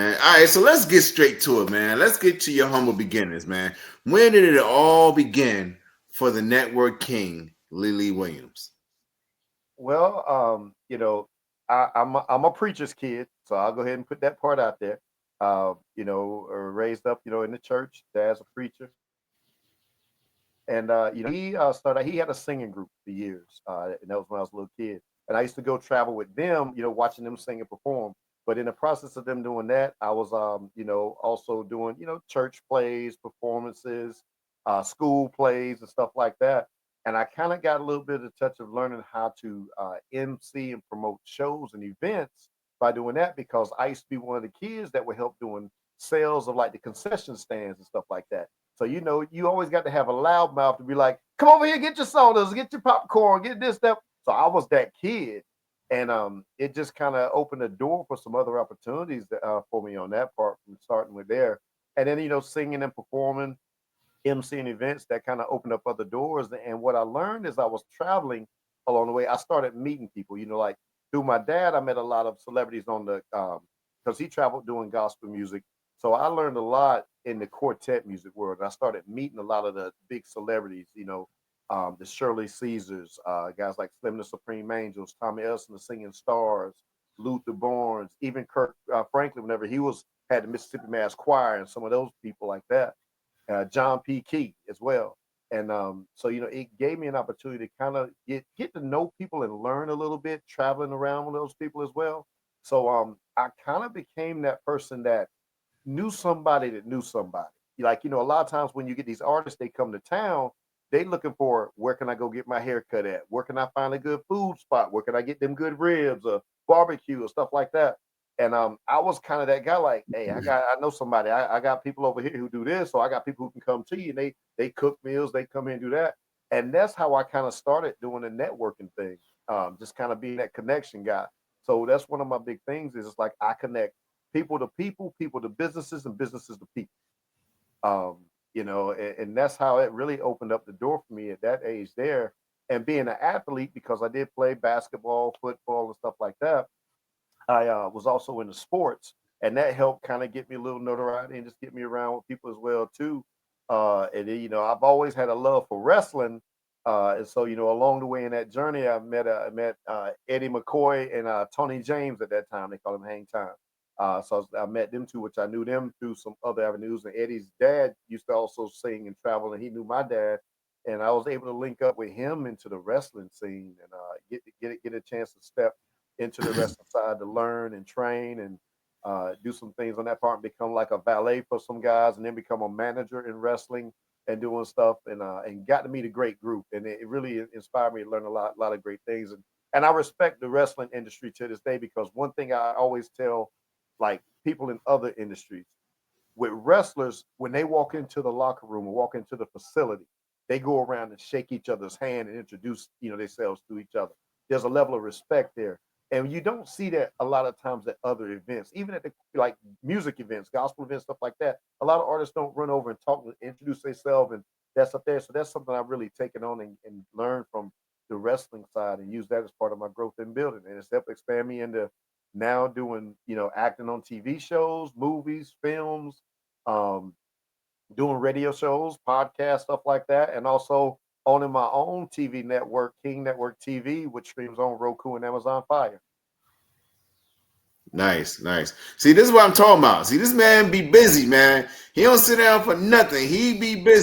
All right, so let's get straight to it, man. Let's get to your humble beginnings, man. When did it all begin for the network king, Lily Williams? Well, I'm a preacher's kid, so I'll go ahead and put that part out there. Raised up, in the church. Dad's a preacher, and he started. He had a singing group for years, and that was when I was a little kid. And I used to go travel with them, watching them sing and perform. But in the process of them doing that, I was, also doing, church plays, performances, school plays, and stuff like that. And I kind of got a little bit of touch of learning how to MC and promote shows and events by doing that because I used to be one of the kids that would help doing sales of like the concession stands and stuff like that. So you always got to have a loud mouth to be like, "Come over here, get your sodas, get your popcorn, get this, that." So I was that kid, and it just kind of opened the door for some other opportunities for me on that part from starting with there, and then singing and performing, emceeing events that kind of opened up other doors. And what I learned is I was traveling along the way. I started meeting people. Like through my dad, I met a lot of celebrities on the because he traveled doing gospel music. So I learned a lot in the quartet music world. And I started meeting a lot of the big celebrities. The Shirley Caesars, guys like Slim the Supreme Angels, Tommy Elson, the Singing Stars, Luther Barnes, even Kirk Franklin, whenever he was had the Mississippi Mass Choir, and some of those people like that, John P. Key as well. And so it gave me an opportunity to kind of get to know people and learn a little bit, traveling around with those people as well. So I kind of became that person that knew somebody that knew somebody. Like, a lot of times when you get these artists, they come to town, they looking for where can I go get my hair cut at? Where can I find a good food spot? Where can I get them good ribs or barbecue or stuff like that? And I was kind of that guy, like, hey, I know somebody. I got people over here who do this, so I got people who can come to you and they cook meals, they come in and do that. And that's how I kind of started doing the networking thing. Just kind of being that connection guy. So that's one of my big things is it's like I connect people to businesses, and businesses to people. And that's how it really opened up the door for me at that age there. And being an athlete, because I did play basketball, football, and stuff like that, I was also into sports, and that helped kind of get me a little notoriety and just get me around with people as well too. And then, I've always had a love for wrestling, and so along the way in that journey, I met Eddie McCoy and Tony James at that time. They call him Hang Time. So I met them two, which I knew them through some other avenues. And Eddie's dad used to also sing and travel, and he knew my dad. And I was able to link up with him into the wrestling scene and get a chance to step into the wrestling side to learn and train and do some things on that part and become like a valet for some guys and then become a manager in wrestling and doing stuff and got to meet a great group and it really inspired me to learn a lot of great things and I respect the wrestling industry to this day because one thing I always tell like people in other industries with wrestlers when they walk into the locker room or walk into the facility, they go around and shake each other's hand and introduce themselves to each other. There's a level of respect there, and you don't see that a lot of times at other events, even at the like music events, gospel events, stuff like that. A lot of artists don't run over and talk, introduce themselves, and that's up there. So that's something I've really taken on and learned from the wrestling side and use that as part of my growth in building, and it's helped expand me into now doing acting on TV shows, movies, films, um, doing radio shows, podcasts, stuff like that, and also owning my own TV network, King Network TV, which streams on Roku and Amazon Fire. Nice, nice. See, this is what I'm talking about. See, this man be busy, man. He don't sit down for nothing. He be busy.